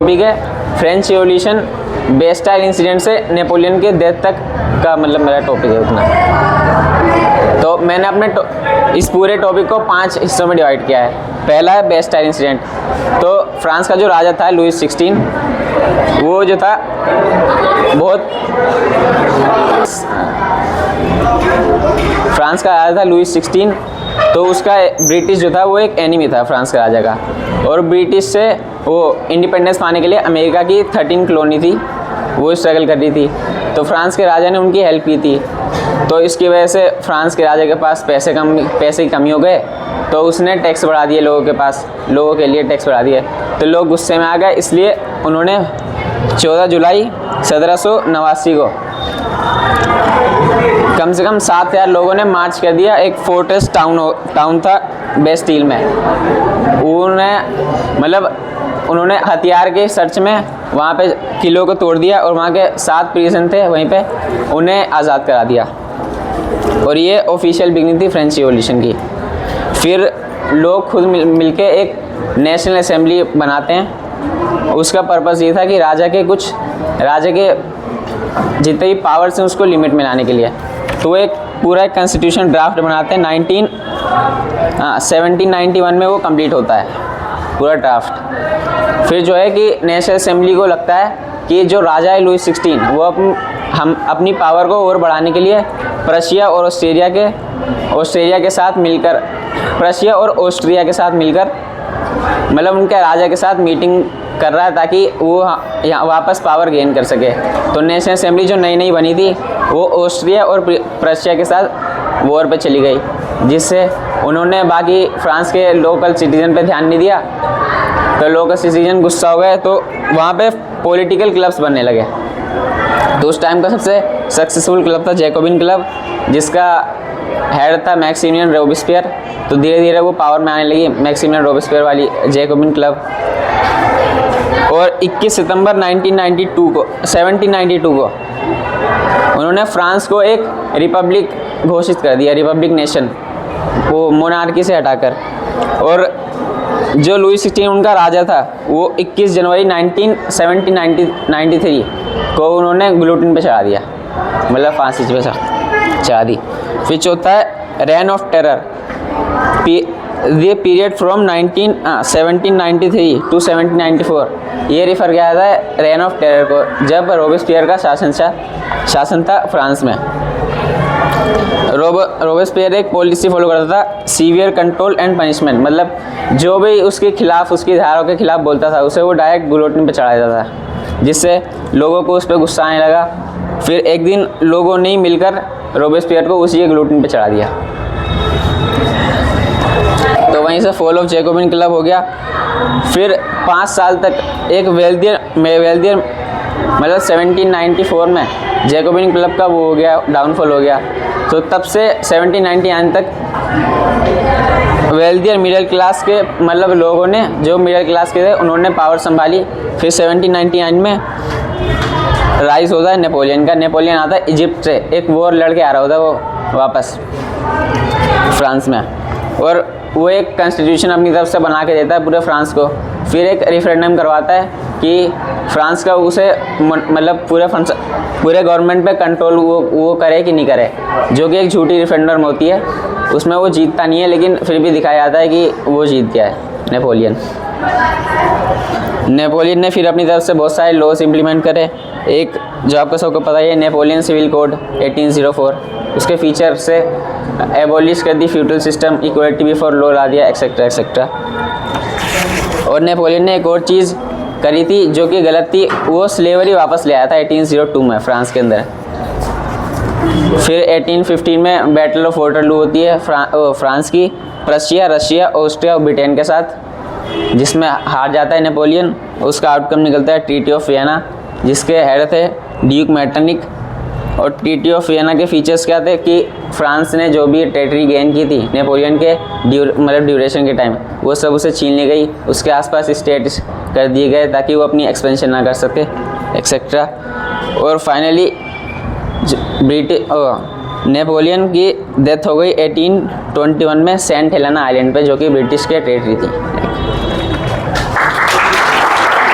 Topic है French revolution Bastille incident से Napoleon के डेथ तक का मतलब मेरा टॉपिक है उतना। तो मैंने अपने इस पूरे टॉपिक को 5 हिस्सों में डिवाइड किया है। पहला है बेस्टाइल इंसिडेंट। तो फ्रांस का जो राजा था लुईस 16, वो जो था बहुत फ्रांस का राजा था लुईस 16। तो उसका ब्रिटिश जो था वो एक एनिमी था फ्रांस का राजा का, और ब्रिटिश से वो इंडिपेंडेंस पाने के लिए अमेरिका की 13 कॉलोनी थी वो स्ट्रगल कर रही थी। तो फ्रांस के राजा ने उनकी हेल्प की थी। तो इसकी वजह से फ्रांस के राजा के पास पैसे की कमी हो गए, तो उसने टैक्स बढ़ा दिए लोगों के लिए टैक्स बढ़ा दिए। तो लोग गुस्से में आ गए, इसलिए उन्होंने 14 जुलाई 1789 को कम से कम 7,000 लोगों ने मार्च कर दिया। एक फोर्ट्रेस टाउन था बेस्टील में। उन्होंने हथियार के सर्च में वहाँ पे किलों को तोड़ दिया, और वहाँ के 7 प्रिजन थे वहीं पे, उन्हें आज़ाद करा दिया। और ये ऑफिशियल बिगनिंग थी फ्रेंच रिवॉल्यूशन की। फिर लोग खुद मिलके एक नेशनल असेंबली बनाते हैं। उसका पर्पस ये था कि राजा के जितने भी पावर्स हैं उसको लिमिट में लाने के लिए। तो एक पूरा एक कॉन्स्टिट्यूशन ड्राफ्ट बनाते हैं। 1791 में वो कंप्लीट होता है पूरा ड्राफ्ट। फिर जो है कि नेशनल असेंबली को लगता है कि जो राजा है लुईस 16, वो हम अपनी पावर को और बढ़ाने के लिए प्रशिया और ऑस्ट्रिया के साथ मिलकर मतलब उनके राजा के साथ मीटिंग कर रहा है, ताकि वो यहाँ वापस पावर गेन कर सके। तो नेशनल असेंबली जो नई बनी थी वो ऑस्ट्रिया और प्रशिया के साथ वॉर पे चली गई, जिससे उन्होंने बाकी फ्रांस के लोकल सिटीजन पे ध्यान नहीं दिया। तो लोकल सिटीजन गुस्सा हो गए, तो वहाँ पे पॉलिटिकल क्लब्स बनने लगे। तो उस टाइम का सबसे सक्सेसफुल क्लब था जैकोबिन क्लब, जिसका हेड था मैक्सिमिलियन रोबेस्पियर। तो धीरे धीरे वो पावर में आने लगी मैक्सिमिलियन रोबेस्पियर वाली जैकोबिन क्लब। और 21 सितंबर 1792 को उन्होंने फ्रांस को एक रिपब्लिक घोषित कर दिया, रिपब्लिक नेशन, वो मोनार्की से हटाकर। और जो लुईस 16 उनका राजा था, वो 21 जनवरी 1793 को उन्होंने गिलोटिन पे चढ़ा दिया, मतलब फांसी पे चढ़ा दी। फिर चौथा है रेन ऑफ टेरर। ये पीरियड फ्रॉम 1793 टू 1794, ये रिफ़र किया जाता है रेन ऑफ टेरर को, जब रोबेस्पियर का शासन था फ्रांस में। रोबेस्पियर एक पॉलिसी फॉलो करता था, सीवियर कंट्रोल एंड पनिशमेंट। मतलब जो भी उसके खिलाफ, उसकी धाराओं के खिलाफ बोलता था, उसे वो डायरेक्ट गिलोटिन पे चढ़ा देता था, जिससे लोगों को उस पर गुस्सा आने लगा। फिर एक दिन लोगों ने मिलकर रोबेस्पियर को उसी के गिलोटिन पे चढ़ा दिया। तो वहीं से फॉल ऑफ जैकोबिन क्लब हो गया। फिर 5 साल तक एक वेल्दियर मतलब 1794 में जैकोबिन क्लब का वो हो गया, डाउनफॉल हो गया। तो तब से 1799 तक वेल्दियर मिडिल क्लास के मतलब लोगों ने, जो मिडिल क्लास के थे, उन्होंने पावर संभाली। फिर 1799 में राइज होता है नेपोलियन का। नेपोलियन आता है इजिप्ट से, एक वॉर लड़के आ रहा होता है वो वापस फ्रांस में, और वो एक कॉन्स्टिट्यूशन अपनी तरफ से बना के देता है पूरे फ्रांस को। फिर एक रेफरेंडम करवाता है कि फ्रांस का उसे मतलब पूरे गवर्नमेंट पे कंट्रोल वो करे कि नहीं करे, जो कि एक झूठी रेफरेंडम होती है। उसमें वो जीतता नहीं है, लेकिन फिर भी दिखाया जाता है कि वो जीत गया है नेपोलियन ने फिर अपनी तरफ से बहुत सारे लॉज इम्प्लीमेंट करे। एक जो आपको सबको पता है, नेपोलियन सिविल कोड 1804, उसके फीचर से एबॉलिश कर दी feudal system, equality before law ला दिया, एक्सेट्रा एक्सेट्रा। और नेपोलियन ने एक और चीज़ करी थी जो कि गलत थी, वो स्लेवरी वापस ले आया था 1802 में फ्रांस के अंदर। फिर 1815 में बैटल ऑफ वाटरलू होती है फ्रांस की, प्रशिया, रशिया, ऑस्ट्रिया और ब्रिटेन के साथ, जिसमें हार जाता है नेपोलियन। उसका आउटकम निकलता है ट्रीटी ऑफ वियना, जिसके हेड थे ड्यूक मेटरनिक। और ट्रीटी ऑफ वियना के फीचर्स क्या थे कि फ्रांस ने जो भी टेरिटरी गेन की थी नेपोलियन के ड्यूरेशन के टाइम, वो सब उसे छीन ली गई। उसके आसपास स्टेट्स कर दिए गए ताकि वो अपनी एक्सपेंशन ना कर सके, एक्सेट्रा। और फाइनली नेपोलियन की डेथ हो गई 1821 में सेंट हेलेना आइलैंड पे, जो कि ब्रिटिश के टेरिटरी थी।